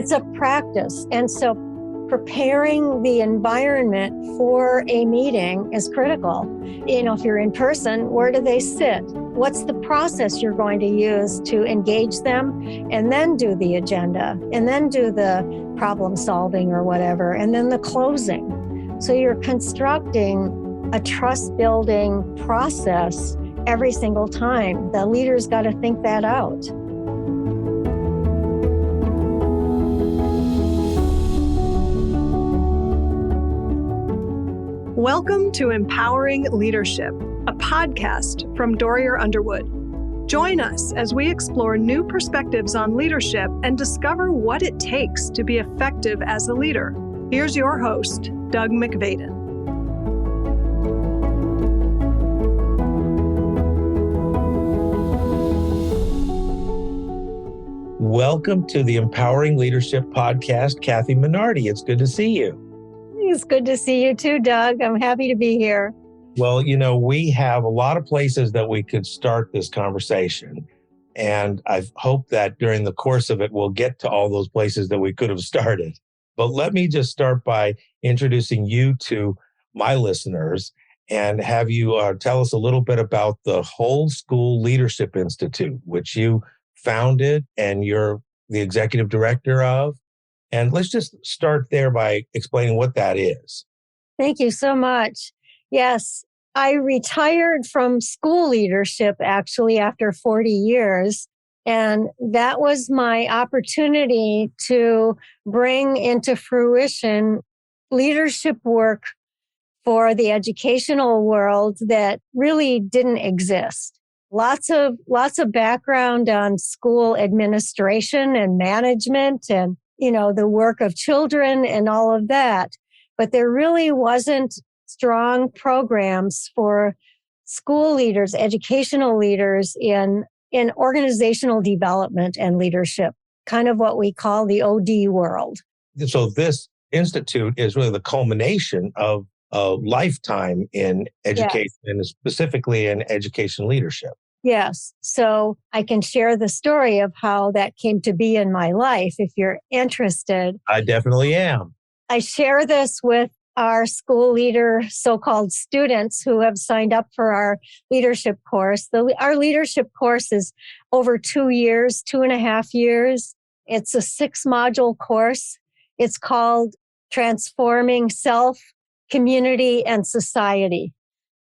It's a practice. And so preparing the environment for a meeting is critical. If you're in person, where do they sit? What's the process you're going to use to engage them, and then do the agenda, and then do the problem solving or whatever, and then the closing. So you're constructing a trust building process every single time. The leader's got to think that out. Welcome to Empowering Leadership, a podcast from Dorrier Underwood. Join us as we explore new perspectives on leadership and discover what it takes to be effective as a leader. Here's your host, Doug McVaden. Welcome to the Empowering Leadership podcast, Kathy Minardi. It's good to see you. It's good to see you too, Doug. I'm happy to be here. Well, we have a lot of places that we could start this conversation. And I hope that during the course of it, we'll get to all those places that we could have started. But let me just start by introducing you to my listeners and have you tell us a little bit about the Whole School Leadership Institute, which you founded and you're the executive director of. And let's just start there by explaining what that is. Thank you so much. Yes, I retired from school leadership actually after 40 years. And that was my opportunity to bring into fruition leadership work for the educational world that really didn't exist. Lots of background on school administration and management and the work of children and all of that. But there really wasn't strong programs for school leaders, educational leaders in organizational development and leadership, kind of what we call the OD world. So this institute is really the culmination of a lifetime in education, yes, and specifically in education leadership. Yes. So I can share the story of how that came to be in my life if you're interested. I definitely am. I share this with our school leader, so-called students who have signed up for our leadership course. Our leadership course is over 2 years, 2.5 years. It's a 6-module course. It's called Transforming Self, Community, and Society.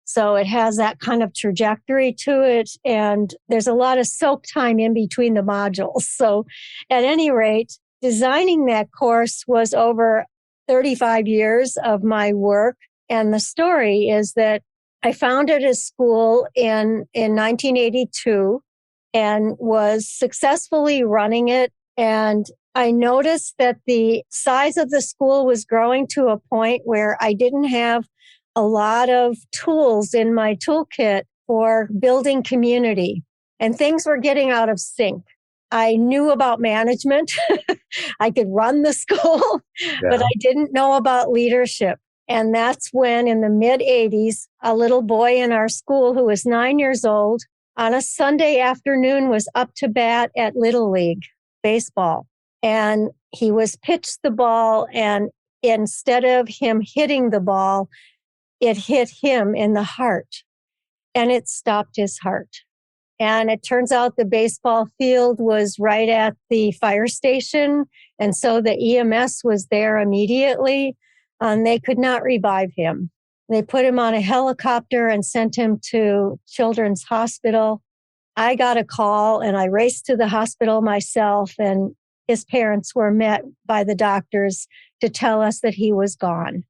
So it has that kind of trajectory to it, and there's a lot of soak time in between the modules. So at any rate, designing that course was over 35 years of my work. And the story is that I founded a school in 1982 and was successfully running it. And I noticed that the size of the school was growing to a point where I didn't have a lot of tools in my toolkit for building community, and things were getting out of sync. I knew about management. I could run the school, but I didn't know about leadership. And that's when in the mid-'80s, a little boy in our school who was 9 years old on a Sunday afternoon was up to bat at Little League baseball. And he was pitched the ball, and instead of him hitting the ball, it hit him in the heart, and it stopped his heart. And it turns out the baseball field was right at the fire station, and so the EMS was there immediately, and they could not revive him. They put him on a helicopter and sent him to Children's Hospital. I got a call, and I raced to the hospital myself, and his parents were met by the doctors to tell us that he was gone.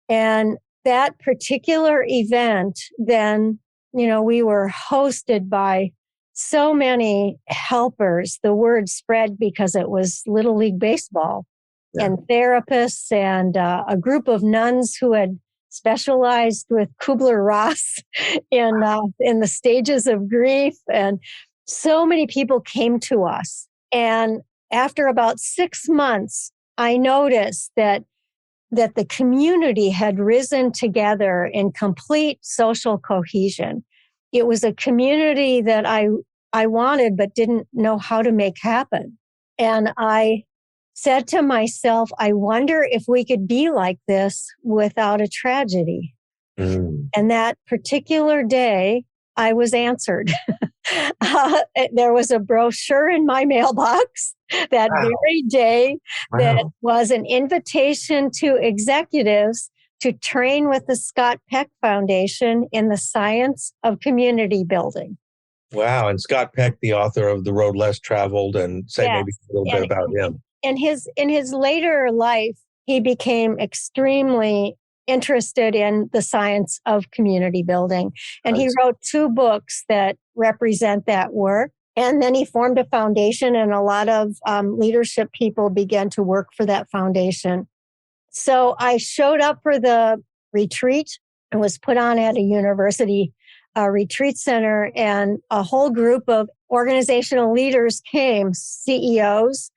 And that particular event, then, we were hosted by so many helpers. The word spread because it was Little League baseball, and therapists and a group of nuns who had specialized with Kubler-Ross in the stages of grief. And so many people came to us. And after about 6 months, I noticed that the community had risen together in complete social cohesion. It was a community that I wanted but didn't know how to make happen. And I said to myself, I wonder if we could be like this without a tragedy. Mm. And that particular day, I was answered. There was a brochure in my mailbox that Wow. very day that Wow. was an invitation to executives to train with the Scott Peck Foundation in the science of community building. Wow. And Scott Peck, the author of The Road Less Traveled, and say Yes. maybe a little bit about him. In his later life, he became extremely interested in the science of community building. And he wrote 2 books that represent that work. And then he formed a foundation, and a lot of leadership people began to work for that foundation. So I showed up for the retreat. It was put on at a university retreat center, and a whole group of organizational leaders came, CEOs.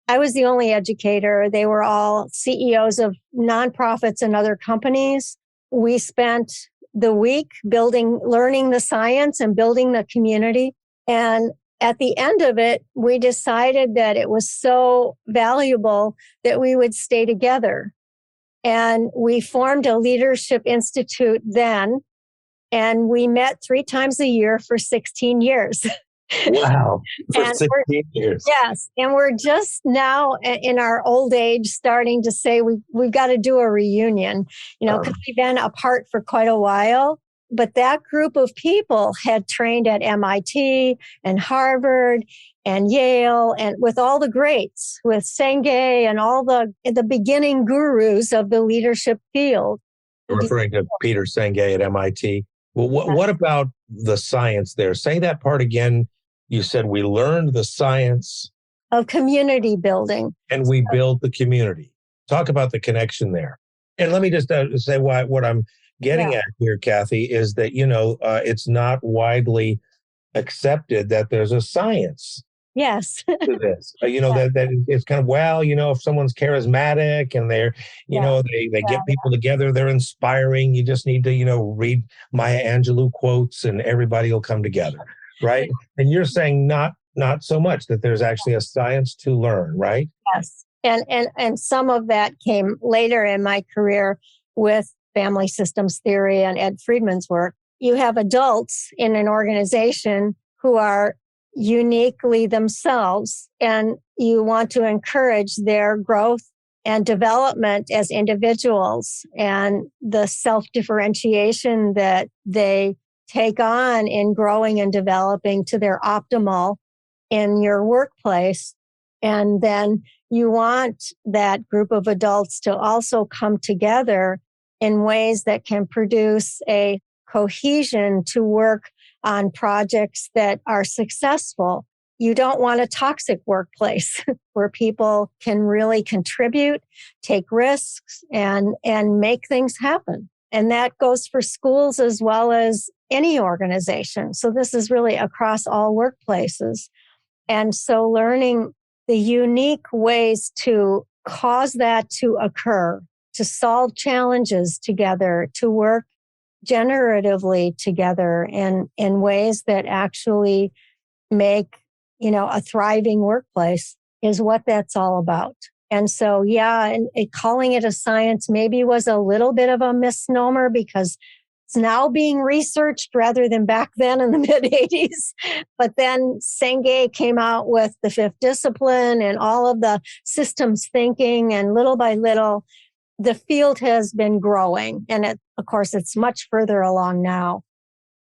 I was the only educator. They were all CEOs of nonprofits and other companies. We spent the week learning the science and building the community. And at the end of it, we decided that it was so valuable that we would stay together. And we formed a leadership institute then, and we met 3 times a year for 16 years. Wow. For And 16 years. Yes. And we're just now in our old age starting to say we've got to do a reunion, because we've been apart for quite a while. But that group of people had trained at MIT and Harvard and Yale, and with all the greats, with Senge and all the beginning gurus of the leadership field. You're referring to Peter Senge at MIT. Well, what about the science there? Say that part again. You said we learned the science of community building, and we build the community. Talk about the connection there. And let me just say what I'm getting at here, Kathy, is that, it's not widely accepted that there's a science yes, to this. That it's kind of, if someone's charismatic and they're, they get people together, they're inspiring. You just need to, read Maya Angelou quotes and everybody will come together. Right. And you're saying not so much, that there's actually a science to learn, right? Yes. And some of that came later in my career with family systems theory and Ed Friedman's work. You have adults in an organization who are uniquely themselves, and you want to encourage their growth and development as individuals and the self-differentiation that they take on in growing and developing to their optimal in your workplace. And then you want that group of adults to also come together in ways that can produce a cohesion to work on projects that are successful. You don't want a toxic workplace where people can really contribute, take risks, and make things happen. And that goes for schools as well as any organization. So this is really across all workplaces. And so learning the unique ways to cause that to occur, to solve challenges together, to work generatively together in ways that actually make, a thriving workplace is what that's all about. And so, and calling it a science maybe was a little bit of a misnomer because it's now being researched rather than back then in the mid 80s. But then Senge came out with the 5th discipline and all of the systems thinking, and little by little, the field has been growing. And of course, it's much further along now.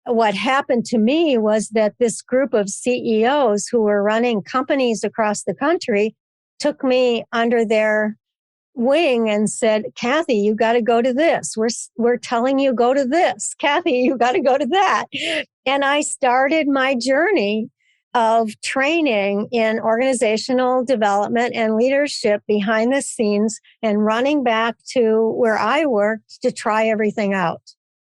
What happened to me was that this group of CEOs who were running companies across the country took me under their wing and said, Kathy, you got to go to this. We're telling you go to this. Kathy, you got to go to that. And I started my journey of training in organizational development and leadership behind the scenes and running back to where I worked to try everything out.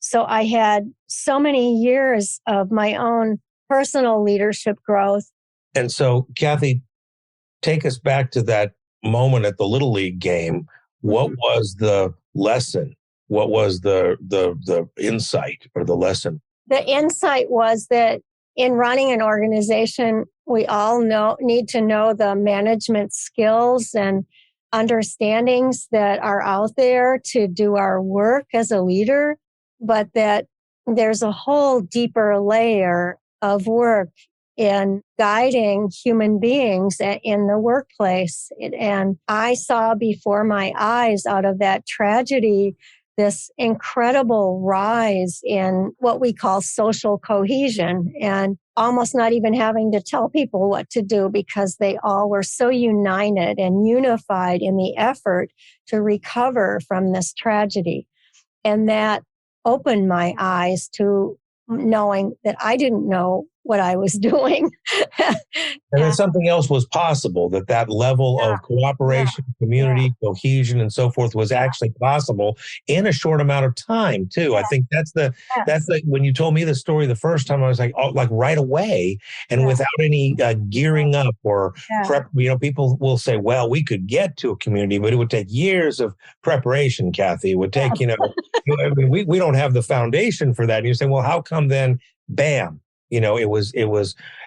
So I had so many years of my own personal leadership growth. And so, Kathy, take us back to that moment at the Little League game. What was the lesson? What was the insight or the lesson? The insight was that in running an organization, we all need to know the management skills and understandings that are out there to do our work as a leader, but that there's a whole deeper layer of work in guiding human beings in the workplace. And I saw before my eyes, out of that tragedy, this incredible rise in what we call social cohesion, and almost not even having to tell people what to do because they all were so united and unified in the effort to recover from this tragedy. And that opened my eyes to knowing that I didn't know what I was doing. And then something else was possible, that level of cooperation, community, cohesion, and so forth was actually possible in a short amount of time too. I think that's when you told me the story the first time, I was like, oh, like right away, and without any gearing up or prep. People will say, well, we could get to a community, but it would take years of preparation, Kathy. It would take, we don't have the foundation for that. And you say, well, how come then, bam? It was,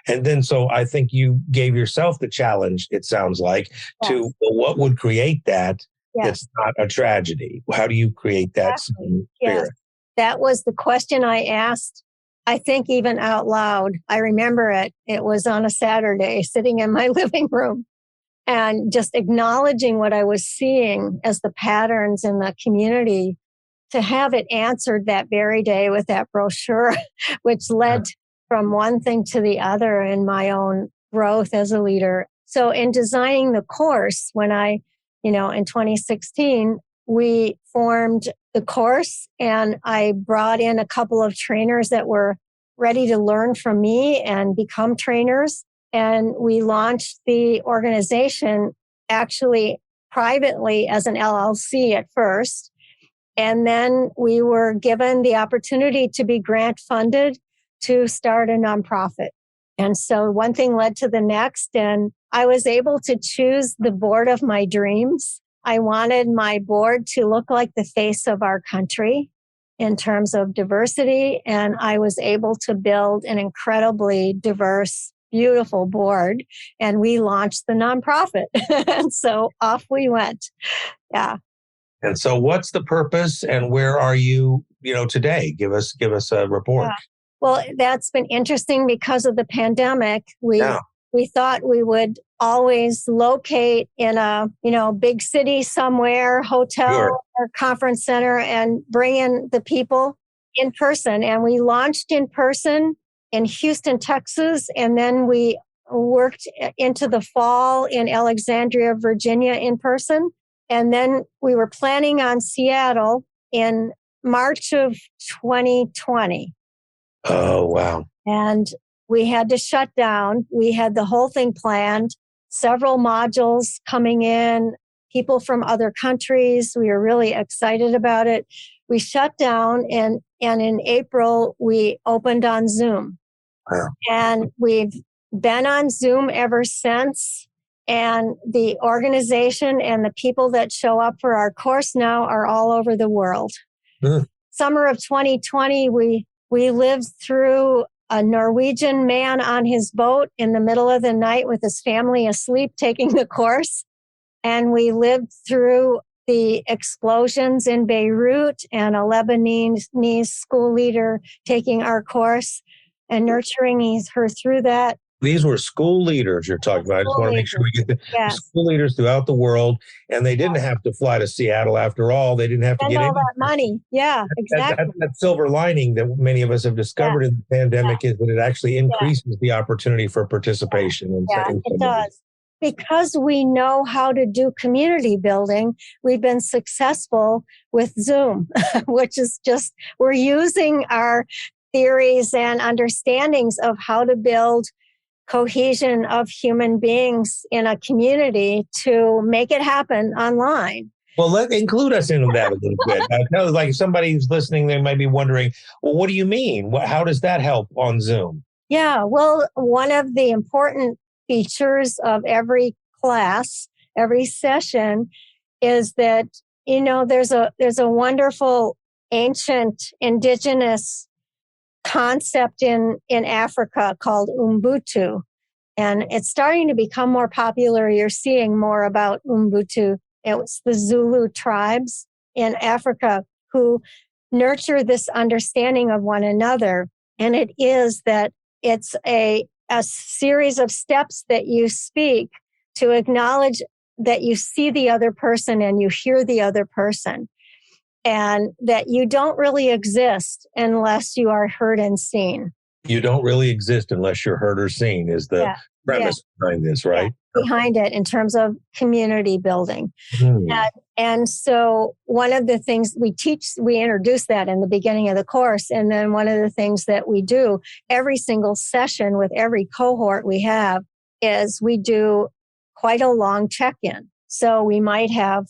and then so I think you gave yourself the challenge, it sounds like, to what would create that that's not a tragedy? How do you create that spirit? Yes. That was the question I asked, I think even out loud. I remember it. It was on a Saturday, sitting in my living room and just acknowledging what I was seeing as the patterns in the community, to have it answered that very day with that brochure, which led from one thing to the other in my own growth as a leader. So in designing the course, when in 2016, we formed the course and I brought in a couple of trainers that were ready to learn from me and become trainers. And we launched the organization actually privately as an LLC at first. And then we were given the opportunity to be grant funded to start a nonprofit. And so one thing led to the next, and I was able to choose the board of my dreams. I wanted my board to look like the face of our country in terms of diversity, and I was able to build an incredibly diverse, beautiful board, and we launched the nonprofit. And so off we went. Yeah. And so what's the purpose and where are you, today? Give us a report. Yeah. Well, that's been interesting because of the pandemic. We thought we would always locate in a, big city somewhere, hotel or conference center, and bring in the people in person. And we launched in person in Houston, Texas. And then we worked into the fall in Alexandria, Virginia in person. And then we were planning on Seattle in March of 2020. Oh, wow. And we had to shut down. We had the whole thing planned, several modules coming in, people from other countries. We were really excited about it. We shut down and in April, we opened on Zoom. Wow. And we've been on Zoom ever since. And the organization and the people that show up for our course now are all over the world. Summer of 2020, we lived through a Norwegian man on his boat in the middle of the night with his family asleep taking the course. And we lived through the explosions in Beirut and a Lebanese school leader taking our course and nurturing her through that. These were school leaders you're talking about. I just want to make sure we get the school leaders throughout the world. And they didn't have to fly to Seattle after all. They didn't have to get all that money. Yeah, exactly. That silver lining that many of us have discovered in the pandemic is that it actually increases the opportunity for participation. It does. Because we know how to do community building, we've been successful with Zoom, which is just, we're using our theories and understandings of how to build cohesion of human beings in a community to make it happen online. Well, include us in that a little bit. Like if somebody's listening, they might be wondering, well, what do you mean? How does that help on Zoom? Yeah, well, one of the important features of every class, every session is that, there's a wonderful ancient indigenous concept in Africa called Ubuntu. And it's starting to become more popular. You're seeing more about Ubuntu It was the Zulu tribes in Africa who nurture this understanding of one another. And it is that it's a series of steps that you speak to acknowledge that you see the other person and you hear the other person, and that you don't really exist unless you are heard and seen. You don't really exist unless you're heard or seen is the premise behind this, right? Behind it in terms of community building. Hmm. And so one of the things we introduce that in the beginning of the course. And then one of the things that we do every single session with every cohort we have is we do quite a long check-in. So we might have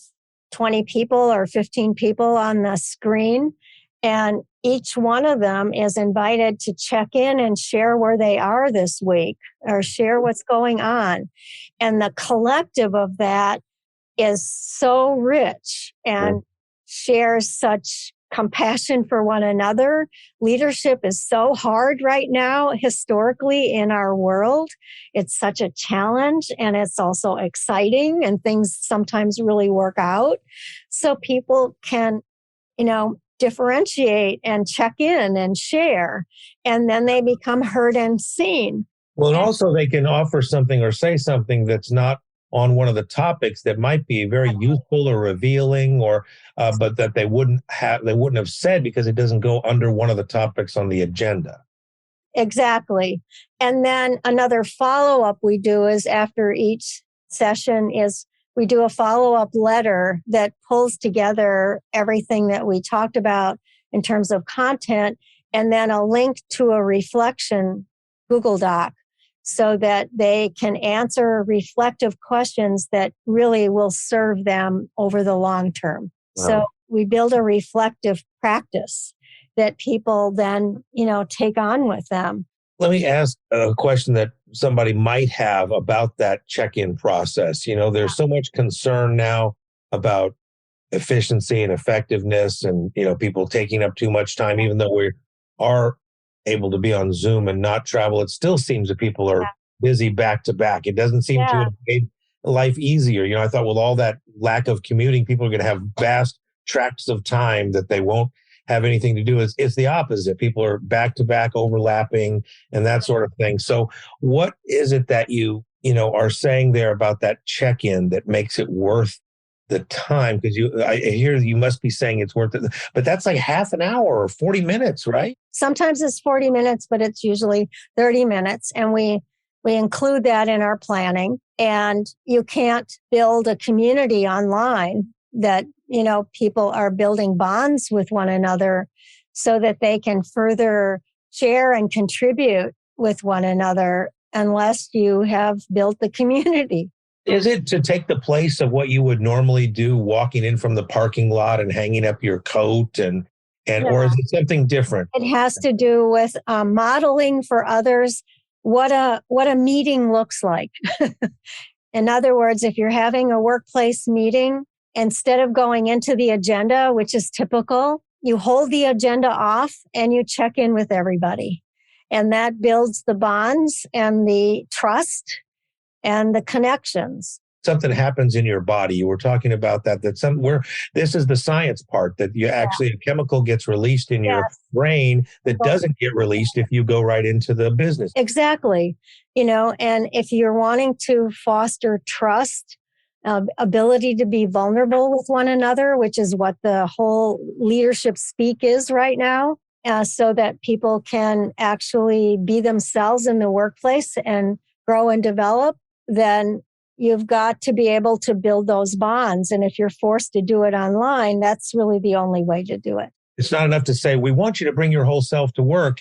20 people or 15 people on the screen, and each one of them is invited to check in and share where they are this week or share what's going on. And the collective of that is so rich and shares such compassion for one another. Leadership is so hard right now, historically, in our world. It's such a challenge, and it's also exciting, and things sometimes really work out. So people can, differentiate and check in and share, and then they become heard and seen. Well, and also they can offer something or say something that's not on one of the topics that might be very useful or revealing, or but that they wouldn't have said because it doesn't go under one of the topics on the agenda. Exactly. And then another follow-up we do is after each session is we do a follow-up letter that pulls together everything that we talked about in terms of content, and then a link to a reflection Google Doc, so that they can answer reflective questions that really will serve them over the long term. Wow. So we build a reflective practice that people then, take on with them. Let me ask a question that somebody might have about that check-in process. There's so much concern now about efficiency and effectiveness and, people taking up too much time, even though we are able to be on Zoom and not travel. It still seems that people are busy back to back. It doesn't seem to have made life easier. I thought with all that lack of commuting, people are going to have vast tracts of time that they won't have anything to do. It's the opposite. People are back to back, overlapping, and that sort of thing. So what is it that you are saying there about that check-in that makes it worth the time? Because I hear you must be saying it's worth it, but that's like half an hour or 40 minutes, right? Sometimes it's 40 minutes, but it's usually 30 minutes. And we include that in our planning. And you can't build a community online that, people are building bonds with one another so that they can further share and contribute with one another unless you have built the community. Is it to take the place of what you would normally do, walking in from the parking lot and hanging up your coat or is it something different? It has to do with modeling for others what a meeting looks like. In other words, if you're having a workplace meeting, instead of going into the agenda, which is typical, you hold the agenda off and you check in with everybody. And that builds the bonds and the trust and the connections. Something happens in your body. You were talking about that this is the science part, that you actually a chemical gets released in your brain that doesn't get released if you go right into the business. Exactly. And if you're wanting to foster trust, ability to be vulnerable with one another, which is what the whole leadership speak is right now, so that people can actually be themselves in the workplace and grow and develop, then you've got to be able to build those bonds. And if you're forced to do it online, that's really the only way to do it. It's not enough to say, we want you to bring your whole self to work,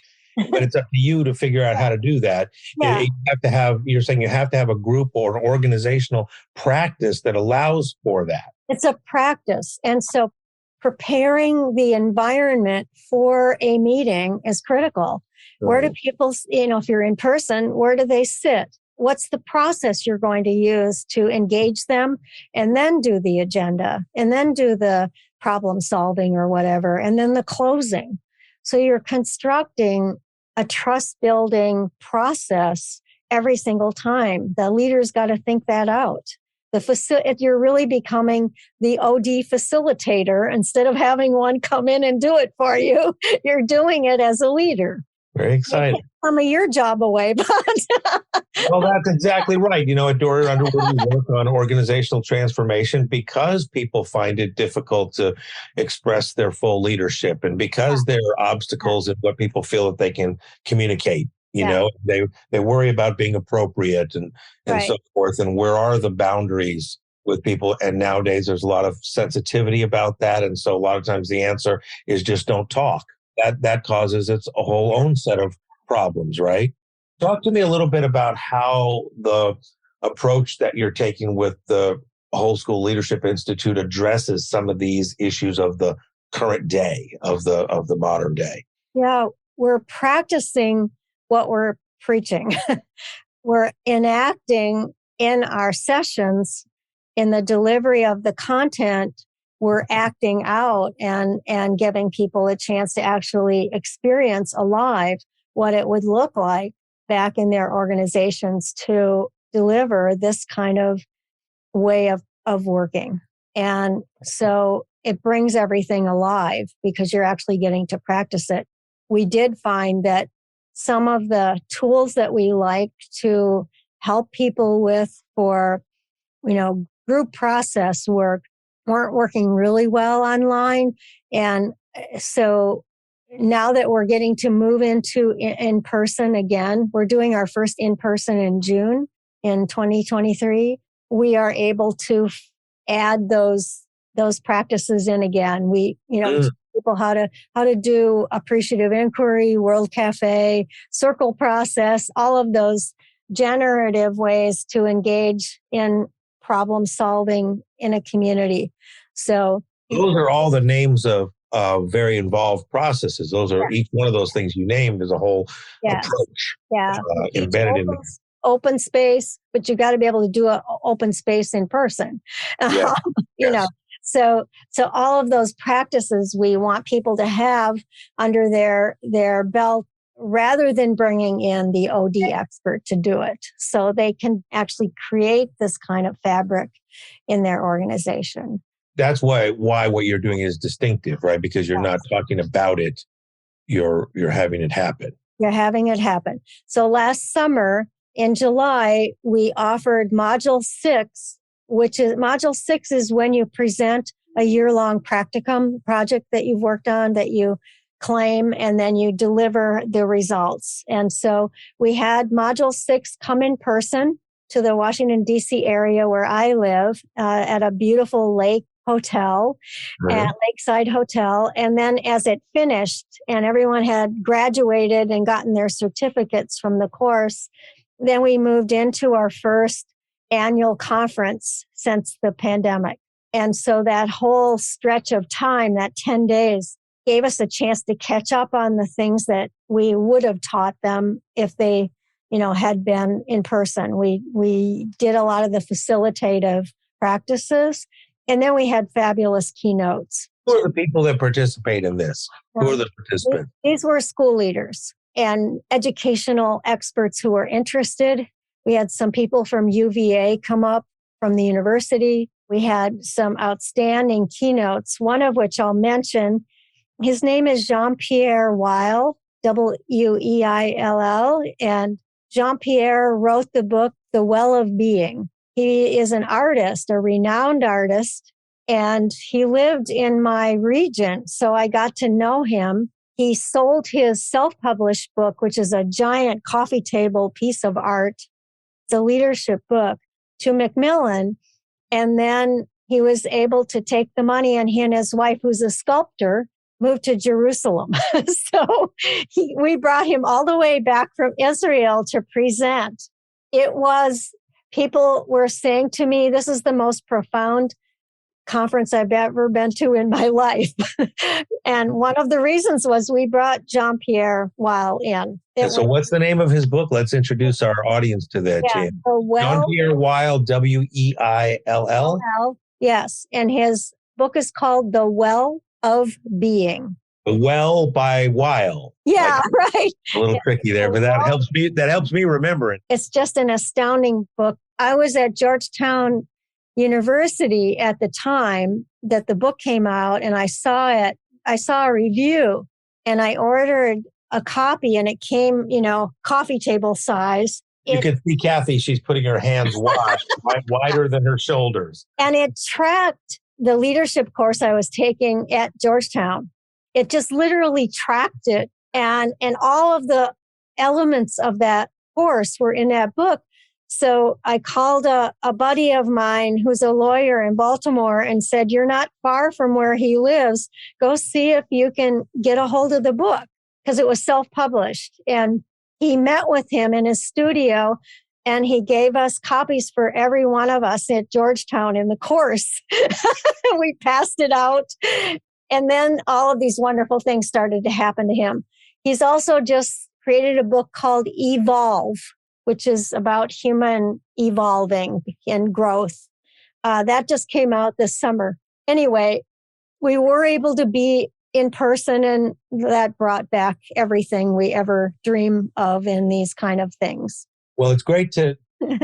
but it's up to you to figure out how to do that. You're saying you have to have a group or an organizational practice that allows for that. It's a practice. And so preparing the environment for a meeting is critical. Right. Where do people, if you're in person, where do they sit? What's the process you're going to use to engage them, and then do the agenda, and then do the problem solving or whatever, and then the closing. So you're constructing a trust building process every single time. The leader's got to think that out. You're really becoming the OD facilitator instead of having one come in and do it for you. You're doing it as a leader. Very exciting. Some of your job away, but Well, that's exactly right. At Dorrier Underwood, we work on organizational transformation because people find it difficult to express their full leadership, and because there are obstacles in what people feel that they can communicate. They worry about being appropriate and Right. so forth. And where are the boundaries with people? And nowadays, there's a lot of sensitivity about that, and so a lot of times the answer is just don't talk. That causes its a whole own set of problems, right? Talk to me a little bit about how the approach that you're taking with the Whole School Leadership Institute addresses some of these issues of the current day, of the modern day. yeah, we're practicing what we're preaching. We're enacting in our sessions, in the delivery of the content, we're acting out and giving people a chance to actually experience alive what it would look like back in their organizations to deliver this kind of way of working. And so it brings everything alive because you're actually getting to practice it. We did find that some of the tools that we like to help people with for, group process work weren't working really well online. And so now that we're getting to move into in person again, we're doing our first in person in June in 2023. We are able to add those practices in again. We, people how to do appreciative inquiry, World Cafe, circle process, all of those generative ways to engage in problem solving in a community. So those are all the names of very involved processes. Those are each one of those things you named is a whole approach embedded in there. Open space, but you got to be able to do an open space in person. Yes. So all of those practices we want people to have under their belt rather than bringing in the OD expert to do it. So they can actually create this kind of fabric in their organization. That's why what you're doing is distinctive, right? Because you're not talking about it, you're having it happen. You're having it happen. So last summer in July, we offered Module 6, which is Module 6 is when you present a year-long practicum project that you've worked on that you claim, and then you deliver the results. And so we had Module 6 come in person to the Washington, D.C. area where I live at a beautiful lake hotel, at Lakeside Hotel. And then as it finished and everyone had graduated and gotten their certificates from the course, then we moved into our first annual conference since the pandemic. And so that whole stretch of time, that 10 days, gave us a chance to catch up on the things that we would have taught them if they, had been in person. We did a lot of the facilitative practices, and then we had fabulous keynotes. Who are the people that participate in this? Who are the participants? These were school leaders and educational experts who were interested. We had some people from UVA come up from the university. We had some outstanding keynotes, one of which I'll mention. His name is Jean-Pierre Weil, Weill, and Jean-Pierre wrote the book, The Well of Being. He is an artist, a renowned artist, and he lived in my region, so I got to know him. He sold his self-published book, which is a giant coffee table piece of art. It's a leadership book, to Macmillan, and then he was able to take the money, and he and his wife, who's a sculptor, moved to Jerusalem. So we brought him all the way back from Israel to present. People were saying to me, this is the most profound conference I've ever been to in my life. And one of the reasons was we brought Jean-Pierre Weil in. So what's the name of his book? Let's introduce our audience to that, Jan. Jean-Pierre Weil, Weill. Yes. And his book is called The Well of Being. The Well by Weil. Yeah, right. A little tricky there, but that helps me remember it. It's just an astounding book. I was at Georgetown university at the time that the book came out, and I saw it. I saw a review, and I ordered a copy, and it came, coffee table size. You can see Kathy, she's putting her hands wider than her shoulders. And it tracked the leadership course I was taking at Georgetown. It just literally tracked it. And all of the elements of that course were in that book. So I called a buddy of mine who's a lawyer in Baltimore and said, "You're not far from where he lives. Go see if you can get a hold of the book," because it was self-published. And he met with him in his studio, and he gave us copies for every one of us at Georgetown in the course. We passed it out. And then all of these wonderful things started to happen to him. He's also just created a book called Evolve, which is about human evolving and growth. That just came out this summer. Anyway, we were able to be in person, and that brought back everything we ever dream of in these kind of things. Well, it's great to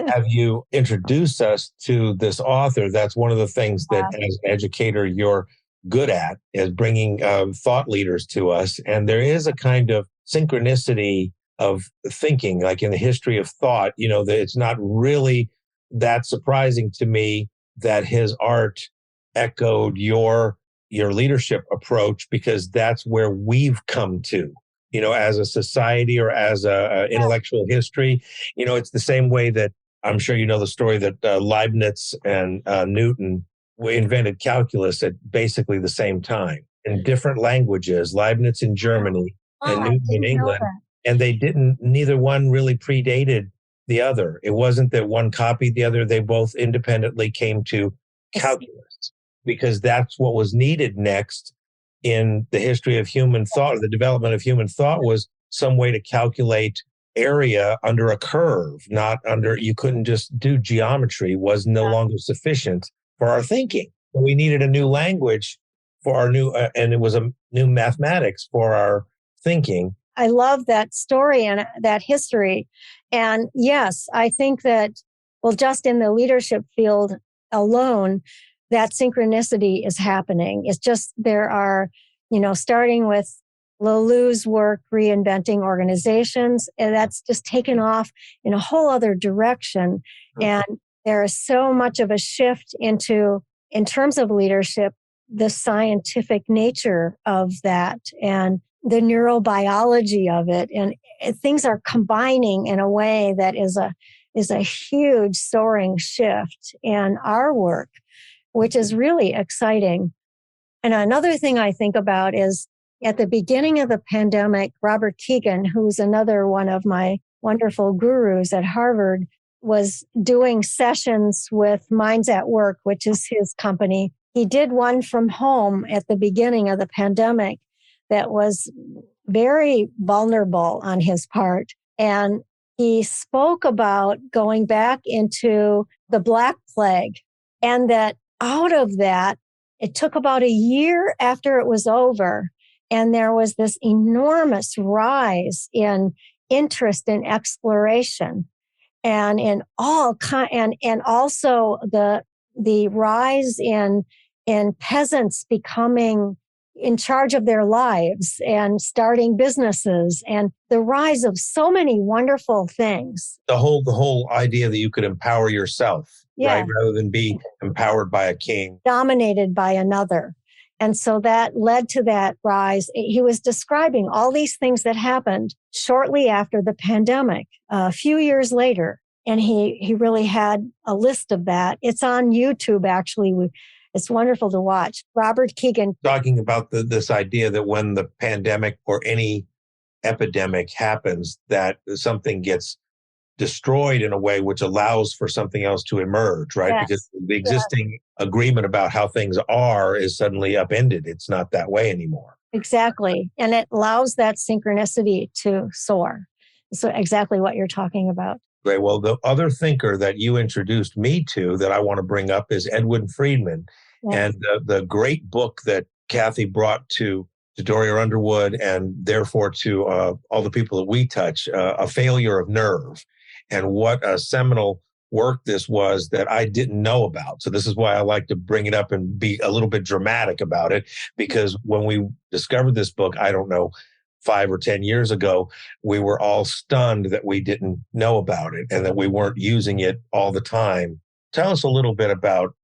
have you introduce us to this author. That's one of the things that as an educator you're good at, is bringing thought leaders to us. And there is a kind of synchronicity of thinking, like in the history of thought, that it's not really that surprising to me that his art echoed your leadership approach, because that's where we've come to, as a society or as a intellectual history. It's the same way that I'm sure you know the story that Leibniz and Newton invented calculus at basically the same time in different languages, Leibniz in Germany and Newton in England. And neither one really predated the other. It wasn't that one copied the other. They both independently came to calculus, because that's what was needed next in the history of human thought, or the development of human thought, was some way to calculate area under a curve, you couldn't just do geometry, was no longer sufficient for our thinking. We needed a new language for our and it was a new mathematics for our thinking. I love that story and that history. And yes, I think that, just in the leadership field alone, that synchronicity is happening. It's just, there are, starting with Laloux's work, Reinventing Organizations, and that's just taken off in a whole other direction. And there is so much of a shift in terms of leadership, the scientific nature of that and the neurobiology of it. And things are combining in a way that is a huge soaring shift in our work, which is really exciting. And another thing I think about is at the beginning of the pandemic, Robert Kegan, who's another one of my wonderful gurus at Harvard, was doing sessions with Minds at Work, which is his company. He did one from home at the beginning of the pandemic that was very vulnerable on his part. And he spoke about going back into the Black Plague, and that out of that, it took about a year after it was over, and there was this enormous rise in interest in exploration, and in and also the rise in peasants becoming in charge of their lives and starting businesses, and the rise of so many wonderful things. The whole idea that you could empower yourself, right, rather than be empowered by a king, dominated by another. And so that led to that rise. He was describing all these things that happened shortly after the pandemic, a few years later. And he really had a list of that. It's on YouTube, actually. It's wonderful to watch. Robert Kegan. Talking about this idea that when the pandemic or any epidemic happens, that something gets destroyed in a way which allows for something else to emerge, right? Yes. Because the existing agreement about how things are is suddenly upended. It's not that way anymore. Exactly. And it allows that synchronicity to soar. So exactly what you're talking about. Great. Well, the other thinker that you introduced me to that I want to bring up is Edwin Friedman. Yes. And the great book that Kathy brought to Dorier Underwood, and therefore to all the people that we touch, A Failure of Nerve. And what a seminal work this was that I didn't know about. So this is why I like to bring it up and be a little bit dramatic about it, because when we discovered this book, I don't know, 5 or 10 years ago, we were all stunned that we didn't know about it and that we weren't using it all the time. Tell us a little bit about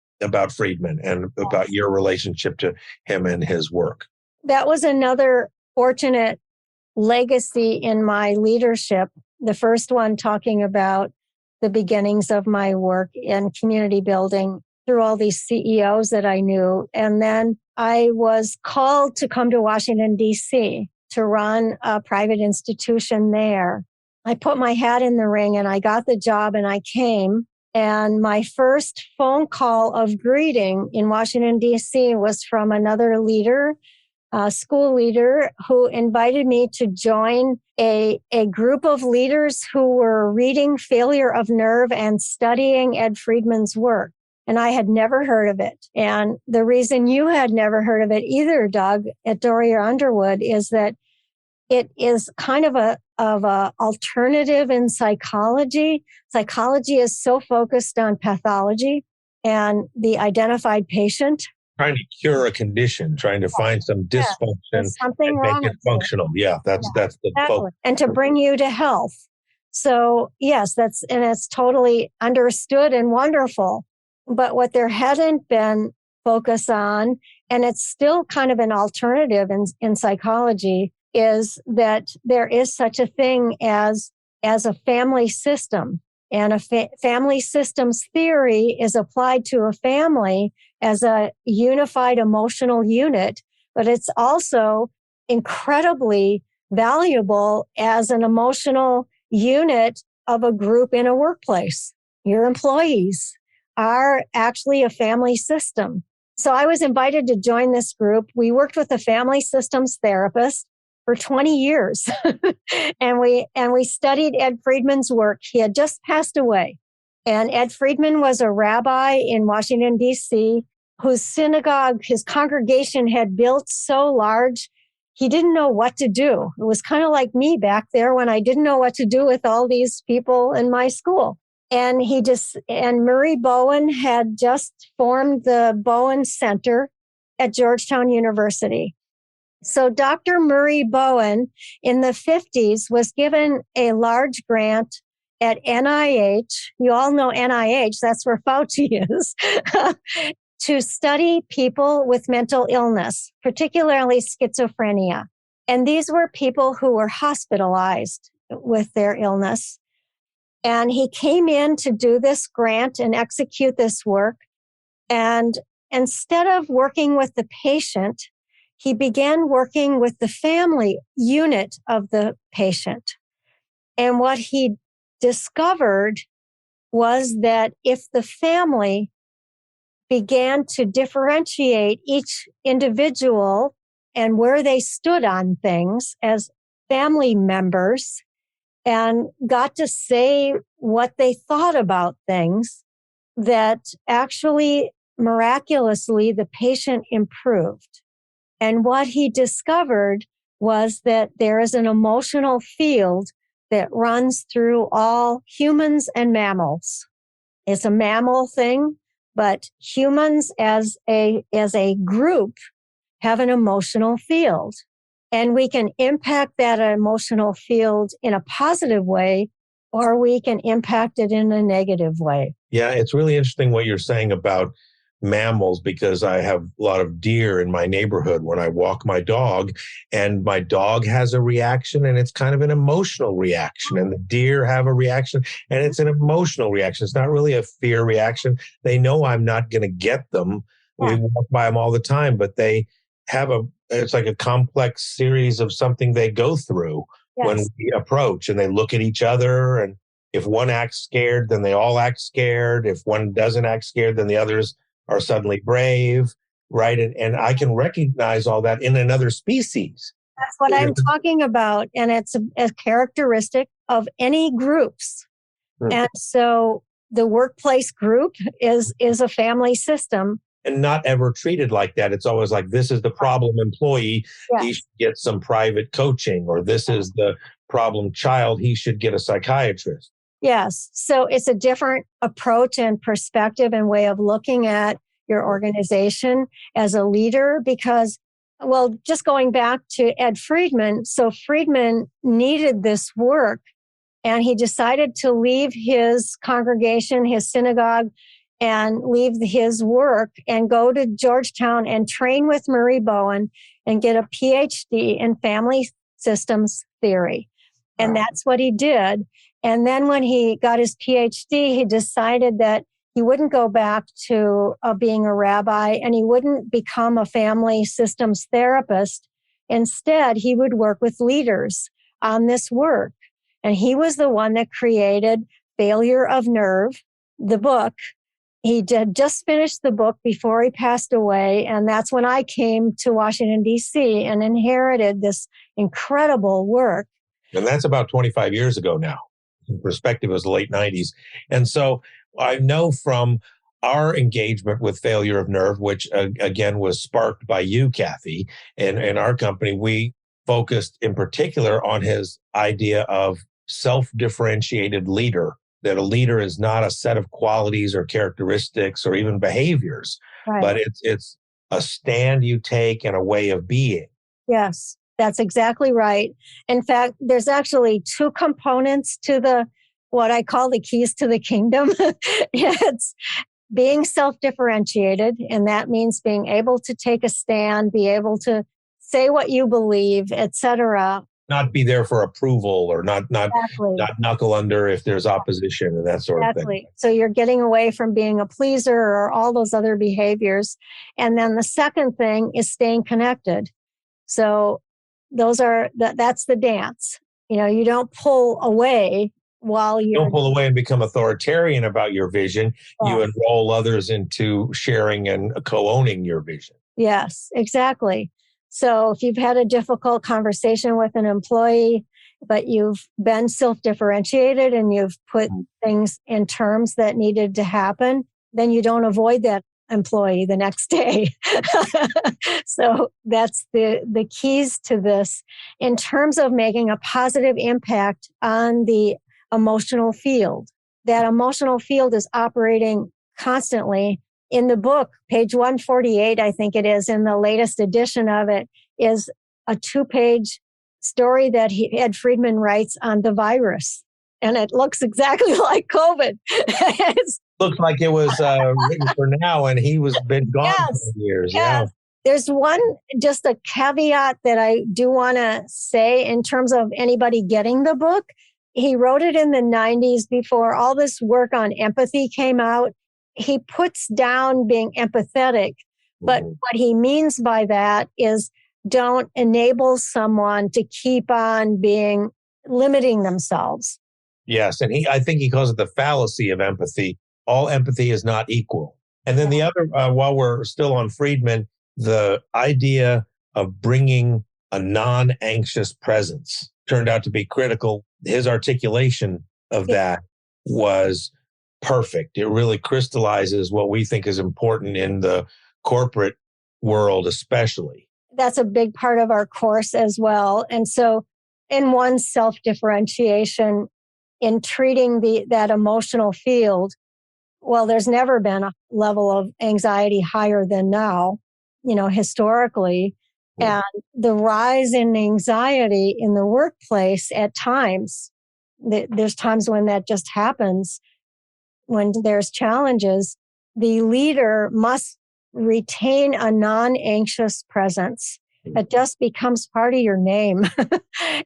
Friedman and about your relationship to him and his work. That was another fortunate legacy in my leadership. The first one talking about the beginnings of my work in community building through all these CEOs that I knew. And then I was called to come to Washington, D.C. to run a private institution there. I put my hat in the ring and I got the job and I came. And my first phone call of greeting in Washington, D.C. was from another leader, a school leader, who invited me to join a group of leaders who were reading Failure of Nerve and studying Ed Friedman's work. And I had never heard of it. And the reason you had never heard of it either, Doug, at Dorrier Underwood, is that it is kind of a alternative in psychology. Psychology is so focused on pathology and the identified patient. Trying to cure a condition, trying to find some dysfunction There's something and wrong make it with functional. Yeah, that's the focus. And to bring you to health. So yes, it's totally understood and wonderful. But what there hadn't been focus on, and it's still kind of an alternative in psychology, is that there is such a thing as a family system. And a family systems theory is applied to a family as a unified emotional unit, but it's also incredibly valuable as an emotional unit of a group in a workplace. Your employees are actually a family system. So I was invited to join this group. We worked with a family systems therapist for 20 years. and we studied Ed Friedman's work. He had just passed away. And Ed Friedman was a rabbi in Washington, D.C., whose synagogue, his congregation had built so large, he didn't know what to do. It was kind of like me back there when I didn't know what to do with all these people in my school. And Murray Bowen had just formed the Bowen Center at Georgetown University. So Dr. Murray Bowen in the 50s was given a large grant at NIH. You all know NIH, that's where Fauci is, to study people with mental illness, particularly schizophrenia. And these were people who were hospitalized with their illness. And he came in to do this grant and execute this work. And instead of working with the patient, he began working with the family unit of the patient. And what he discovered was that if the family began to differentiate each individual and where they stood on things as family members and got to say what they thought about things, that actually miraculously the patient improved. And what he discovered was that there is an emotional field that runs through all humans and mammals. It's a mammal thing, but humans as a group have an emotional field. And we can impact that emotional field in a positive way, or we can impact it in a negative way. Yeah, it's really interesting what you're saying about mammals, because I have a lot of deer in my neighborhood when I walk my dog, and my dog has a reaction, and it's kind of an emotional reaction, and the deer have a reaction, and it's an emotional reaction. It's not really a fear reaction. They know I'm not going to get them. We walk by them all the time, but they have it's like a complex series of something they go through when we approach, and they look at each other, and if one acts scared, then they all act scared. If one doesn't act scared, then the others are suddenly brave, right? And I can recognize all that in another species. That's what I'm talking about. And it's a characteristic of any groups. And so the workplace group is a family system. And not ever treated like that. It's always like, this is the problem employee. He should get some private coaching, or this is the problem child. He should get a psychiatrist. Yes. So it's a different approach and perspective and way of looking at your organization as a leader because, well, just going back to Ed Friedman. So Friedman needed this work and he decided to leave his congregation, his synagogue, and leave his work and go to Georgetown and train with Murray Bowen and get a PhD in family systems theory. And that's what he did. And then when he got his PhD, he decided that he wouldn't go back to being a rabbi and he wouldn't become a family systems therapist. Instead, he would work with leaders on this work. And he was the one that created Failure of Nerve, the book. He did just finished the book before he passed away. And that's when I came to Washington, D.C. and inherited this incredible work. And that's about 25 years ago now. In perspective, it was the late 90s. And so I know from our engagement with Failure of Nerve, which again was sparked by you, Kathy, and our company, we focused in particular on his idea of self-differentiated leader, that a leader is not a set of qualities or characteristics or even behaviors, Right. but it's a stand you take and a way of being. Yes, that's exactly right. In fact, there's actually two components to what I call the keys to the kingdom. It's being self-differentiated, and that means being able to take a stand, be able to say what you believe, etc. Not be there for approval or not Exactly. not knuckle under if there's opposition and that sort of thing. Exactly. So you're getting away from being a pleaser or all those other behaviors. And then the second thing is staying connected. So that's the dance. You don't pull away while You you're don't pull away and become authoritarian about your vision. You Yes. enroll others into sharing and co-owning your vision. Yes, exactly. So if you've had a difficult conversation with an employee, but you've been self-differentiated and you've put things in terms that needed to happen, then you don't avoid that employee the next day. So that's the keys to this in terms of making a positive impact on the emotional field. That emotional field is operating constantly. In the book, page 148, I think it is, in the latest edition of it, is a 2-page story that Ed Friedman writes on the virus. And it looks exactly like COVID. Looks like it was written for now, and he was been gone Yes, for years. yes. There's just a caveat that I do want to say in terms of anybody getting the book. He wrote it in the 90s before all this work on empathy came out. He puts down being empathetic, but what he means by that is don't enable someone to keep on limiting themselves. Yes, and I think he calls it the fallacy of empathy. All empathy is not equal. And then the other, while we're still on Friedman, the idea of bringing a non-anxious presence turned out to be critical. His articulation of that was perfect. It really crystallizes what we think is important in the corporate world, especially. That's a big part of our course as well. And so in one's self-differentiation, in treating that emotional field, well, there's never been a level of anxiety higher than now, historically. And the rise in anxiety in the workplace at times, there's times when that just happens, when there's challenges, the leader must retain a non-anxious presence. It just becomes part of your name.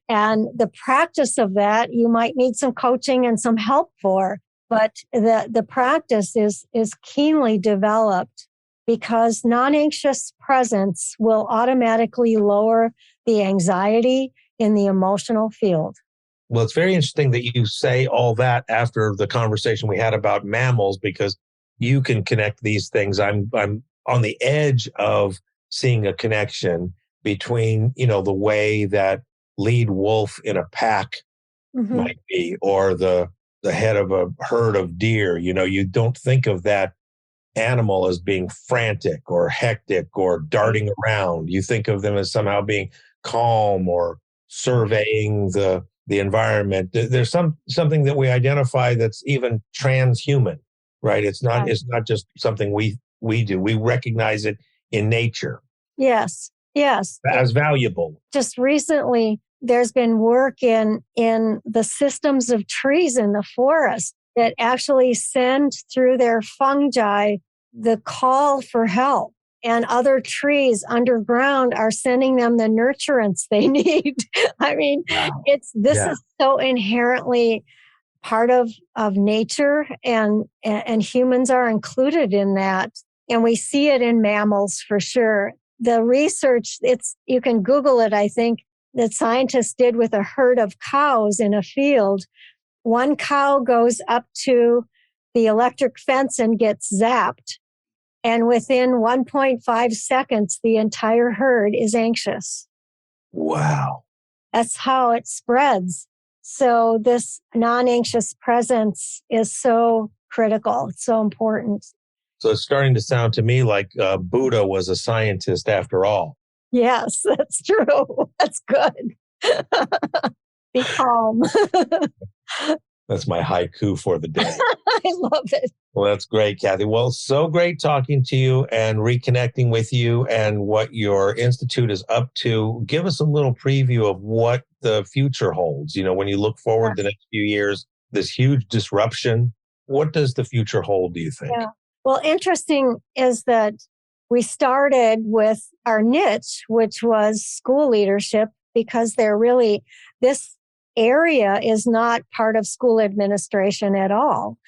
And the practice of that, you might need some coaching and some help for, but the practice is keenly developed because non-anxious presence will automatically lower the anxiety in the emotional field. Well, it's very interesting that you say all that after the conversation we had about mammals, because you can connect these things. I'm on the edge of seeing a connection between, the way that lead wolf in a pack might be, or the head of a herd of deer. You don't think of that animal as being frantic or hectic or darting around. You think of them as somehow being calm or surveying the the environment. There's something that we identify that's even transhuman, right? It's not just something we do. We recognize it in nature. Yes. As valuable. Just recently, there's been work in the systems of trees in the forest that actually send through their fungi the call for help. And other trees underground are sending them the nurturants they need. I mean, this is so inherently part of nature, and humans are included in that. And we see it in mammals for sure. The research, you can Google it, I think, that scientists did with a herd of cows in a field. One cow goes up to the electric fence and gets zapped. And within 1.5 seconds, the entire herd is anxious. Wow. That's how it spreads. So this non-anxious presence is so critical. It's so important. So it's starting to sound to me like Buddha was a scientist after all. Yes, that's true. That's good. Be calm. That's my haiku for the day. I love it. Well, that's great, Kathy. Well, so great talking to you and reconnecting with you and what your institute is up to. Give us a little preview of what the future holds. When you look forward the next few years, this huge disruption, what does the future hold, do you think? Yeah. Well, interesting is that we started with our niche, which was school leadership, because this area is not part of school administration at all.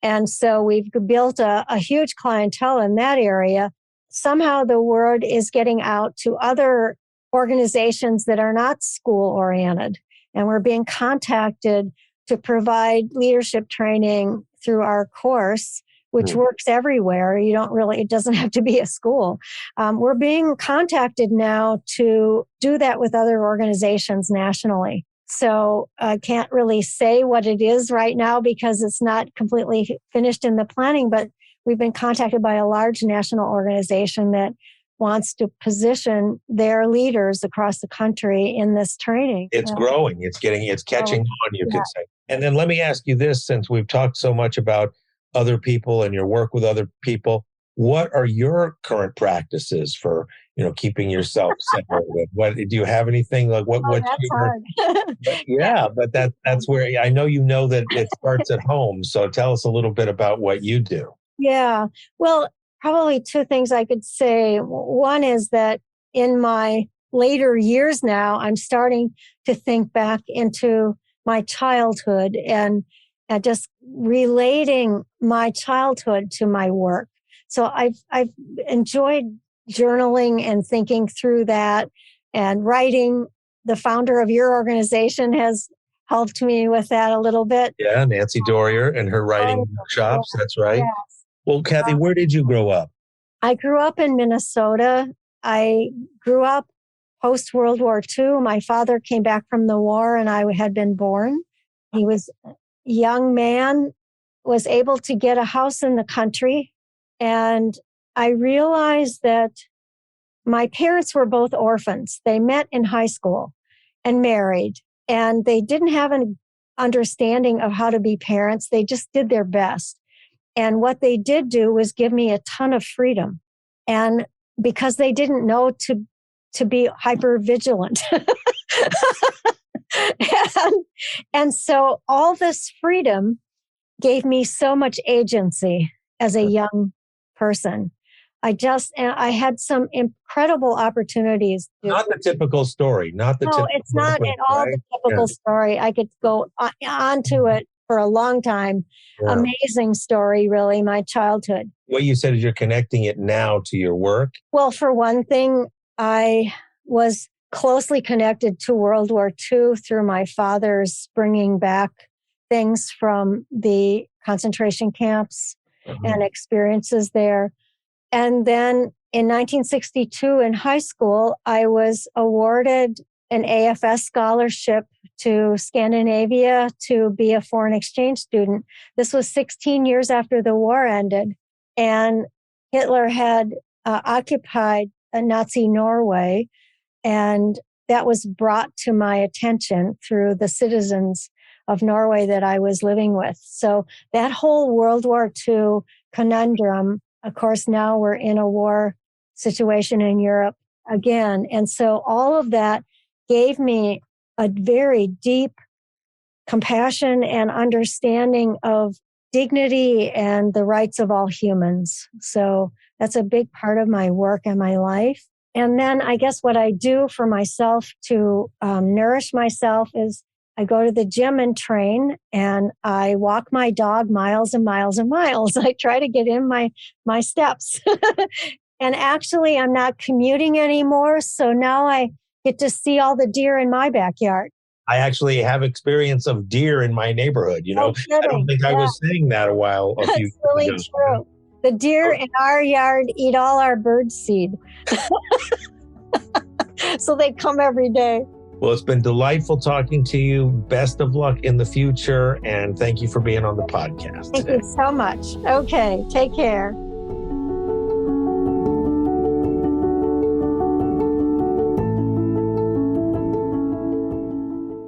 And so we've built a huge clientele in that area. Somehow the word is getting out to other organizations that are not school oriented. And we're being contacted to provide leadership training through our course, which works everywhere. It doesn't have to be a school. We're being contacted now to do that with other organizations nationally. So I can't really say what it is right now because it's not completely finished in the planning, but we've been contacted by a large national organization that wants to position their leaders across the country in this training. It's growing. It's catching on, you could say. And then let me ask you this, since we've talked so much about other people and your work with other people, what are your current practices for, keeping yourself centered? What do you have anything like what? That's hard. But that's where I know that it starts at home. So tell us a little bit about what you do. Yeah. Well, probably two things I could say. One is that in my later years now, I'm starting to think back into my childhood and just relating my childhood to my work. So I've enjoyed journaling and thinking through that, and writing. The founder of your organization has helped me with that a little bit. Yeah, Nancy Dorier and her writing workshops. That's right. Yes. Well, Kathy, where did you grow up? I grew up in Minnesota. I grew up post World War II. My father came back from the war and I had been born. He was a young man, was able to get a house in the country. And I realized that my parents were both orphans. They met in high school and married, and they didn't have an understanding of how to be parents. They just did their best. And what they did do was give me a ton of freedom. And because they didn't know to be hyper vigilant. and so all this freedom gave me so much agency as a young person. I had some incredible opportunities. Not the typical story. It's not at all the typical story. I could go on to it for a long time. Yeah. Amazing story, really, my childhood. What you said is you're connecting it now to your work. Well, for one thing, I was closely connected to World War II through my father's bringing back things from the concentration camps and experiences there. And then in 1962 in high school, I was awarded an AFS scholarship to Scandinavia to be a foreign exchange student. This was 16 years after the war ended, and Hitler had occupied Nazi Norway. And that was brought to my attention through the citizens of Norway that I was living with. So that whole World War II conundrum, of course, now we're in a war situation in Europe again. And so all of that gave me a very deep compassion and understanding of dignity and the rights of all humans. So that's a big part of my work and my life. And then I guess what I do for myself to nourish myself is I go to the gym and train, and I walk my dog miles and miles and miles. I try to get in my steps. And actually, I'm not commuting anymore. So now I get to see all the deer in my backyard. I actually have experience of deer in my neighborhood. No I don't think I was saying that a few That's really years ago. true. The deer in our yard eat all our bird seed. So they come every day. Well, it's been delightful talking to you. Best of luck in the future. And thank you for being on the podcast Thank today. you so much. Okay, take care.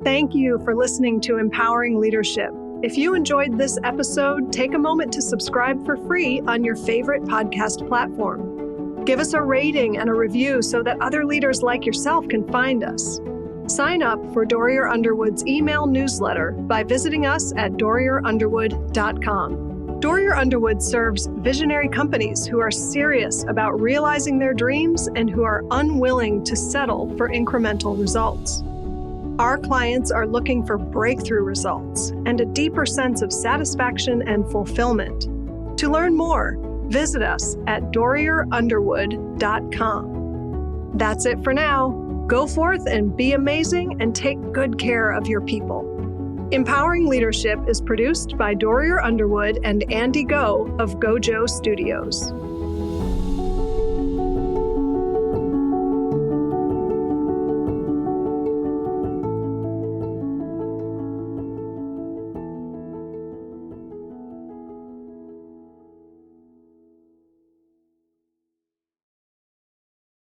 Thank you for listening to Empowering Leadership. If you enjoyed this episode, take a moment to subscribe for free on your favorite podcast platform. Give us a rating and a review so that other leaders like yourself can find us. Sign up for Dorrier Underwood's email newsletter by visiting us at dorrierunderwood.com. Dorrier Underwood serves visionary companies who are serious about realizing their dreams and who are unwilling to settle for incremental results. Our clients are looking for breakthrough results and a deeper sense of satisfaction and fulfillment. To learn more, visit us at dorrierunderwood.com. That's it for now. Go forth and be amazing and take good care of your people. Empowering Leadership is produced by Dorrier Underwood and Andy Go of Gojo Studios.